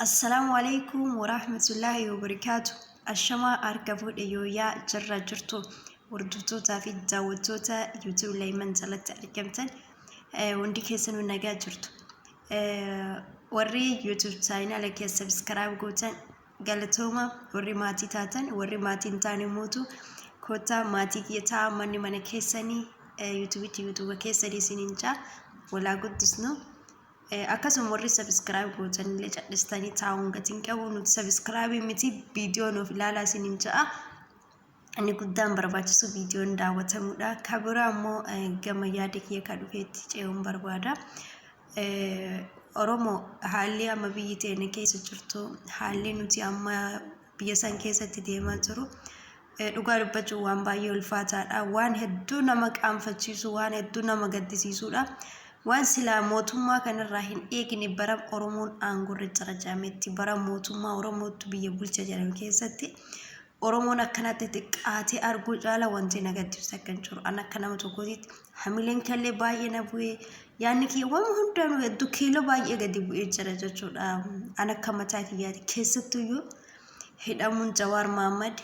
السلام عليكم ورحمة الله وبركاته. الشما أركبوا يا جرى جرتو وردوتا في داوتوتا يوتيوب ليمن زلت أركمتن وندي كيسن ونجا جرتو وري يوتيوب تاينا لك سبسكرايب قوتن قالتهما وري ماتي تاتن وري ماتي تاني موتو كوتا ماتي كيتا من كيسني يوتيوب كيسني سنينجا ولا قدسنو akkasuma warri subscribe gootan illee cadhistanii taa'uun gatiin qabu nuti subscribe miti viidiyoo nuuf ilaalaa isiniin ja'a inni guddaan barbaachisu viidiyoon daawwatamudha kabira ammoo gama yaada kiyya ka dhufeetti ce'uun barbaada Oromoo haalli amma biyyi teenya keessa jirtu haalli nuti amma biyya san keessatti deemaa jiru dhugaa dubbachuun waan baay'ee ulfaataadha waan hedduu nama qaanfachiisu waan hedduu nama gaddisiisudha waan sila mootummaa kanarraa hin eegne bara Oromoon aangorra jarajametti bara mootummaa Oromootu biyya bulcha jedhamu keessatti Oromoon akkanatti xiqqaatee arguu caala wanti nagaddisu akkan jiru an akka nama tokkootitti hamileen kallee baay'ee na bu'ee yaanni kiyyawwan hundaanuu hedduu kiiloo baay'ee gadi bu'ee jira jechuudha an akka mataa kiyyaati keessattuyyuu hidhamuun Jawaar Mohammad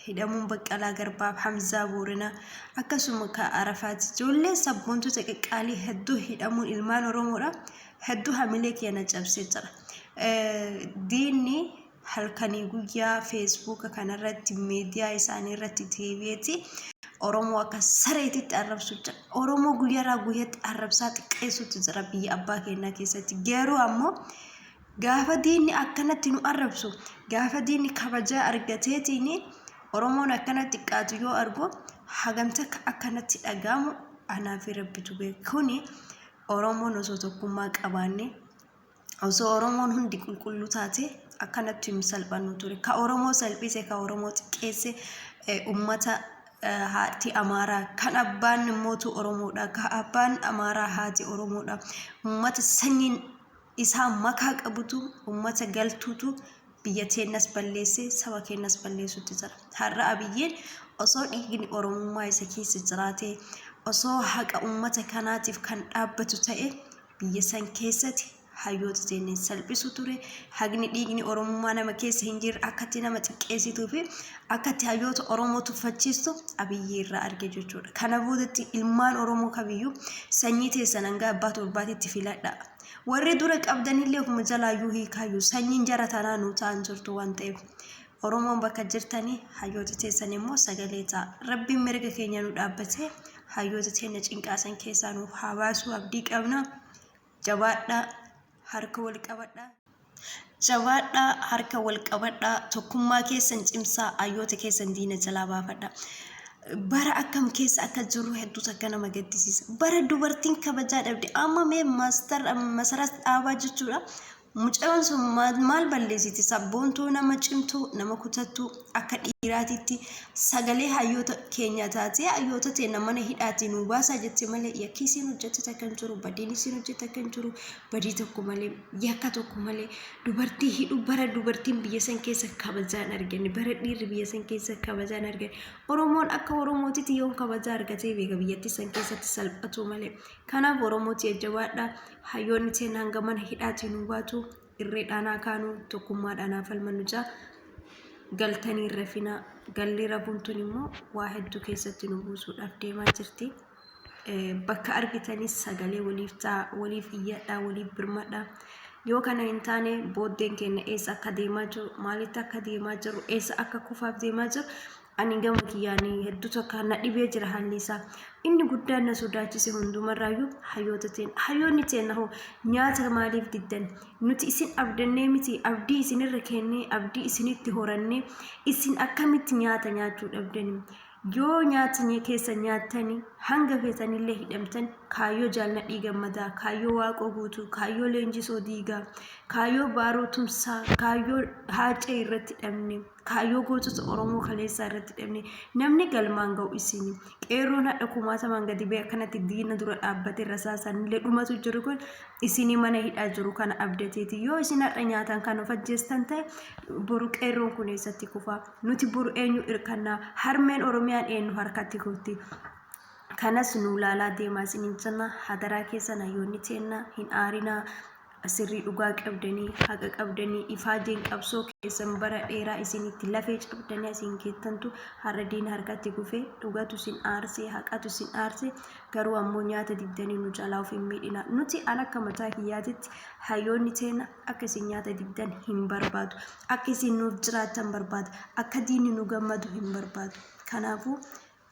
hidhamuun Baqqalaa Garbaaf Hamzaa Booranaa akkasuma ka Arafaati ijoollee sabboontoota xiqqaalii hedduu hidhamuun ilmaan Oromoodha hedduu hamilee keenya cabsee jira diinni halkanii guyyaa Facebook kanarratti miidiyaa isaanii irratti TV'ti Oromoo akka sareetitti arrabsu jira Oromoo guyyaarraa guyyaatti arrabsaa xiqqeessutu jira biyya abbaa keenyaa keessatti garuu ammoo gaafa diinni akkanatti nu arrabsu gaafa diinni kabajaa argateetiin Oromoon akkanatti xiqqaatu yoo argu hagamta akkanatti dhagamu anaafi rabbitu beekuni Oromoon osoo tokkummaa qabaanne osoo Oromoon hundi qulqulluu taate akkanatti salphannu ture ka Oromoo salphise ka Oromoo xiqqeesse ummata haati Amaaraa kan abbaan mootu Oromoodha ka abbaan Amaaraa haati Oromoodha ummata sanyiin isaa makaa qabutu ummata galtuutu biyya teenyas balleesse saba keenyas balleessutti jira har'a Abiyyiin osoo dhiigni Oromummaa isa keessa jiraate osoo haqa ummata kanaatiif kan dhaabbatu ta'e biyya san keessatti hayyoota teenya salphisu ture haqni dhiigni Oromummaa nama keessa hin jirre akkatti nama xiqqeessituu fi akkatti hayyoota Oromoo tuffachiistu Abiyyii irraa arge jechuudha kana boodatti ilmaan Oromoo kabiyyuu sanyii teessan hanga abbaa torbaatitti filadha warri dura qabdanillee kuma jalaayyuu hiikaayyuu sanyiin jara tanaa nu ta'an jirtu waan ta'eef Oromoon bakka jirtanii hayyoota teessan immoo sagalee ta'a rabbiin mirga keenya nu dhaabbatee hayyoota teenya cinqaasan keessaa nuuf haa baasu abdii qabna jabaadhaa harka wal qabadhaa jabaadhaa harka wal qabadhaa tokkummaa keessan cimsaa hayyoota keessan diina jalaa baafadhaa bara akkam keessa akka jiru hedduu takka nama gaddisiisa bara dubartiin kabajaa dhabde amma mee masaraa dhaabaa jechuudha mucaan sun maal balleessiti sabboontuu nama cimtuu nama kutattuu akka dhiiraatitti sagalee hayyoota keenya taatee hayyoota teenya mana hidhaatii nu baasaa jettee malee yakkii isiin hojjette kan jiru badiin isiin hojjette kan jiru badii tokko malee yakka tokko malee dubartii hidhu bara dubartiin biyya san keessa kabajaan arganne bara dhiirri biyya san keessa kabajaan arganne Oromoon akka Oromootitti yoo kabajaa argatee beeka biyyatti san keessatti salphatu malee kanaaf Oromooti jabaadhaa hayyoonni teenya hanga mana hidhaatii nu baatu irreedhaanaa kaanuu tokkummaadhaanaa falmannu jaa galtanii rafina galli rafuun immoo waa hedduu keessatti nu buusuudhaaf deemaa jirti bakka argitanis sagalee waliif iyyadhaa waliif birmadhaa yoo kana hin taane booddeen keenya eessa akka deemaa jiru maalitti akka deemaa jiru eessa akka kufaaf deemaa jiru ani gama kiyyaanii hedduu tokko na dhibee jira haalli isaa inni guddaan na sodaachise hundumarraayyuu hayyoonni teenya hoo nyaata maaliif diddan nuti isin abdannee miti abdii isinirra kennee abdii isinitti horannee isin akkamitti nyaata nyaachuu dhabdanii yoo nyaatni keessa nyaatanii hanga feetanillee hidhamtan kaayyoo jaalladhii gammadaa kaayyoo waaqoo guutuu kaayyoo leenjisoo diigaa kaayyoo baaroo tumsaa kaayyoo haacee irratti dhabne kaayyoo gootota Oromoo kaleessaa irratti dhabne namni galmaan ga'u isin qeerroon hadha kumaatamaan gadi ba'e akkanatti diina dura dhaabbate rasaasan illee dhumatu jiru kun isinii mana hidhaa jiru kana abdateeti yoo isin hadha nyaataan kan of ajjeestan ta'e boru qeerroon kun eessatti kufaa nuti boru eenyu irkannaa harmeen Oromiyaan eenyu harkatti kutti kanas nu laalaa deemaa isiniin jenna hadaraa keessan hayyoonni teenya hin aarinaa sirrii dhugaa qabdanii haqa qabdanii ifaajeen qabsoo keessan bara dheeraa isinitti lafee cabdanii asiin keettantu har'a diina harkatti gufee dhugatu sin aarsee haqatu sin aarsee garuu ammoo nyaata dibdanii nu jalaa of hin miidhina nuti an akka mataa kiyyaatitti hayyoonni teena akka isin nyaata dibdan hin barbaadu akka isin nuuf jiraattan barbaada akka diinni nu gammadu hin barbaadu kanaafuu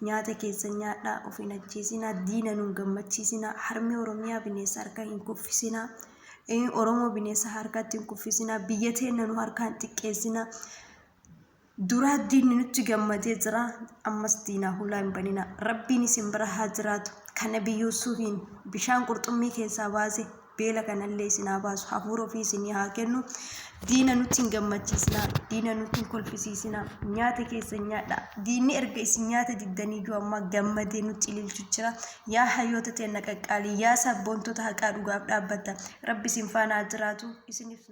nyaata keessan nyaadhaa of hin ajjeesinaa diina nu gammachiisinaa harmee oromiyaa bineensa harka hin kuffisinaa oromoo bineensa harkatti hin kuffisinaa biyya teenya nu harkaan xiqqeessinaa duraa diinni nutti gammadee jira ammas diinaa hulaa hin banina rabbiin isin bira haa jiraatu kana biyyuu suufiin bishaan qurxummii keessaa baase beela kanallee isin haa baasu hafuura ofii isinii haa kennu diina nutti hin gammachiisinaa diina nutti hin kolfisiisinaa nyaata keessan nyaadhaa diinni erga isin nyaata diddaniiyyuu amma gammadee nutti ililchu jira yaa hayyoota teenya qaqqaalii yaa sabboontota haqaa dhugaaf dhaabbata rabbi isin faana haa jiraatu isiniif